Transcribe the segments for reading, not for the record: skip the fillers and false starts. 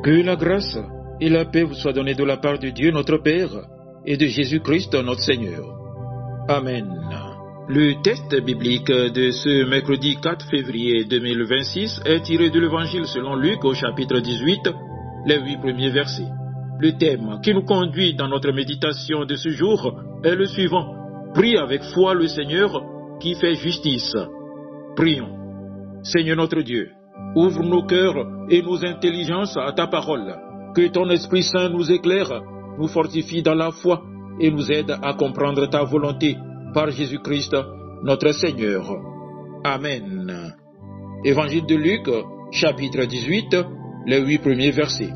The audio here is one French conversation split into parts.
Que la grâce et la paix vous soient données de la part de Dieu notre Père et de Jésus-Christ notre Seigneur. Amen. Le texte biblique de ce mercredi 4 février 2026 est tiré de l'Évangile selon Luc au chapitre 18, les 8 premiers versets. Le thème qui nous conduit dans notre méditation de ce jour est le suivant. Prie avec foi le Seigneur qui fait justice. Prions. Seigneur notre Dieu, ouvre nos cœurs et nos intelligences à ta parole. Que ton Esprit Saint nous éclaire, nous fortifie dans la foi et nous aide à comprendre ta volonté par Jésus-Christ, notre Seigneur. Amen. Évangile de Luc, chapitre 18, les 8 premiers versets.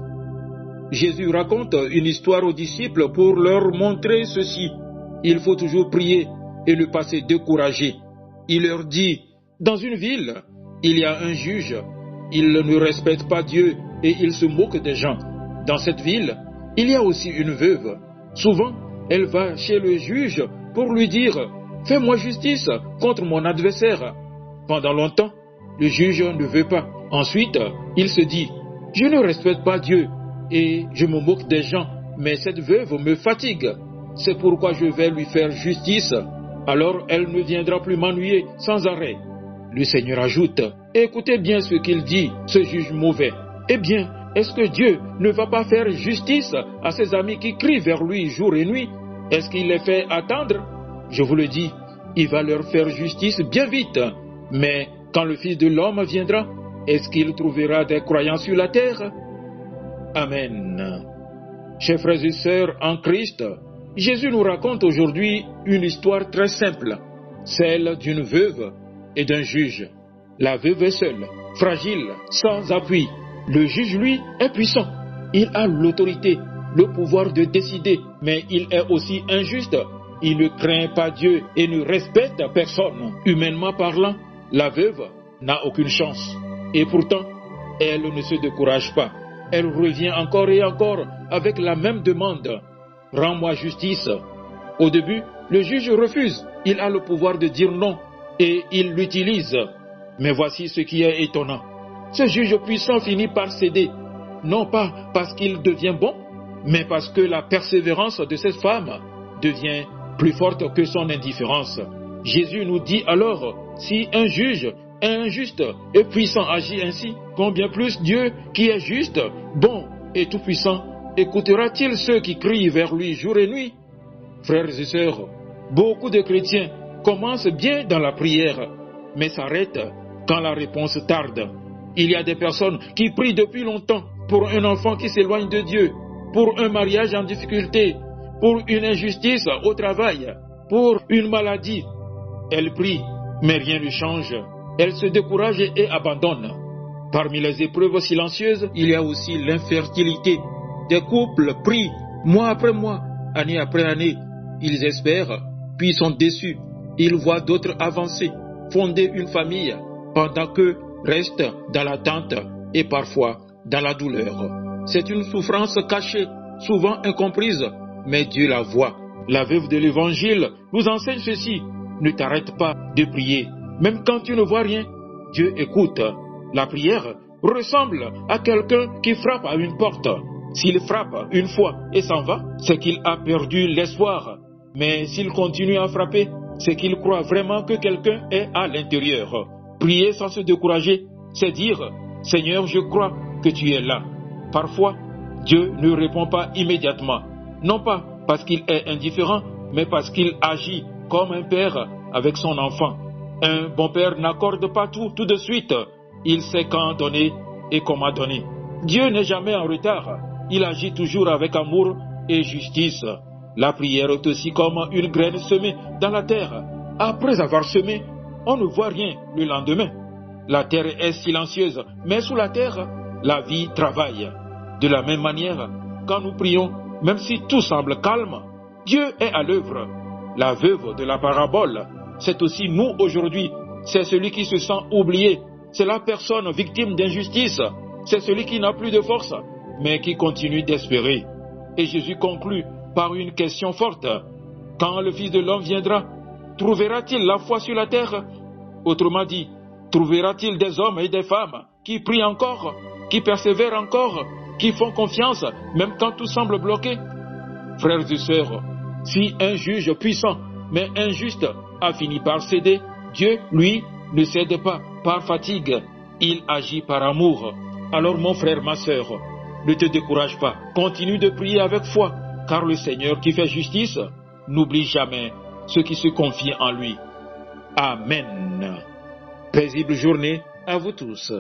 Jésus raconte une histoire aux disciples pour leur montrer ceci. Il faut toujours prier et ne pas se décourager. Il leur dit, dans une ville, il y a un juge. Il ne respecte pas Dieu et il se moque des gens. Dans cette ville, il y a aussi une veuve. Souvent, elle va chez le juge pour lui dire « Fais-moi justice contre mon adversaire ». Pendant longtemps, le juge ne veut pas. Ensuite, il se dit « Je ne respecte pas Dieu et je me moque des gens, mais cette veuve me fatigue. C'est pourquoi je vais lui faire justice. Alors elle ne viendra plus m'ennuyer sans arrêt. » Le Seigneur ajoute « Écoutez bien ce qu'il dit, ce juge mauvais. Eh bien, est-ce que Dieu ne va pas faire justice à ses amis qui crient vers lui jour et nuit? Est-ce qu'il les fait attendre? Je vous le dis, il va leur faire justice bien vite. Mais quand le Fils de l'homme viendra, est-ce qu'il trouvera des croyants sur la terre? Amen. Chers frères et sœurs en Christ, Jésus nous raconte aujourd'hui une histoire très simple, celle d'une veuve et d'un juge. La veuve est seule, fragile, sans appui. Le juge, lui, est puissant. Il a l'autorité, le pouvoir de décider, mais il est aussi injuste. Il ne craint pas Dieu et ne respecte personne. Humainement parlant, la veuve n'a aucune chance. Et pourtant, elle ne se décourage pas. Elle revient encore et encore avec la même demande. Rends-moi justice. Au début, le juge refuse. Il a le pouvoir de dire non et il l'utilise. Mais voici ce qui est étonnant. Ce juge puissant finit par céder, non pas parce qu'il devient bon, mais parce que la persévérance de cette femme devient plus forte que son indifférence. Jésus nous dit alors, si un juge injuste et puissant agit ainsi, combien plus Dieu qui est juste, bon et tout-puissant, écoutera-t-il ceux qui crient vers lui jour et nuit? Frères et sœurs, beaucoup de chrétiens commencent bien dans la prière, mais s'arrêtent quand la réponse tarde. Il y a des personnes qui prient depuis longtemps pour un enfant qui s'éloigne de Dieu, pour un mariage en difficulté, pour une injustice au travail, pour une maladie. Elles prient, mais rien ne change. Elles se découragent et abandonnent. Parmi les épreuves silencieuses, il y a aussi l'infertilité. Des couples prient mois après mois, année après année. Ils espèrent, puis sont déçus. Ils voient d'autres avancer, fonder une famille, pendant qu'eux restent dans l'attente et parfois dans la douleur. C'est une souffrance cachée, souvent incomprise, mais Dieu la voit. La veuve de l'Évangile nous enseigne ceci. Ne t'arrête pas de prier. Même quand tu ne vois rien, Dieu écoute. La prière ressemble à quelqu'un qui frappe à une porte. S'il frappe une fois et s'en va, c'est qu'il a perdu l'espoir. Mais s'il continue à frapper, c'est qu'il croit vraiment que quelqu'un est à l'intérieur. Prier sans se décourager, c'est dire « Seigneur, je crois que tu es là ». Parfois, Dieu ne répond pas immédiatement, non pas parce qu'il est indifférent, mais parce qu'il agit comme un père avec son enfant. Un bon père n'accorde pas tout de suite. Il sait quand donner et comment donner. Dieu n'est jamais en retard. Il agit toujours avec amour et justice. La prière est aussi comme une graine semée dans la terre. Après avoir semé, on ne voit rien le lendemain. La terre est silencieuse, mais sous la terre, la vie travaille. De la même manière, quand nous prions, même si tout semble calme, Dieu est à l'œuvre. La veuve de la parabole, c'est aussi nous aujourd'hui. C'est celui qui se sent oublié. C'est la personne victime d'injustice. C'est celui qui n'a plus de force, mais qui continue d'espérer. Et Jésus conclut par une question forte. Quand le Fils de l'homme viendra, trouvera-t-il la foi sur la terre? Autrement dit, trouvera-t-il des hommes et des femmes qui prient encore, qui persévèrent encore, qui font confiance même quand tout semble bloqué. Frères et sœurs, si un juge puissant mais injuste a fini par céder, Dieu, lui, ne cède pas par fatigue, il agit par amour. Alors mon frère, ma sœur, ne te décourage pas, continue de prier avec foi, car le Seigneur qui fait justice n'oublie jamais ceux qui se confient en lui. Amen. Paisible journée à vous tous.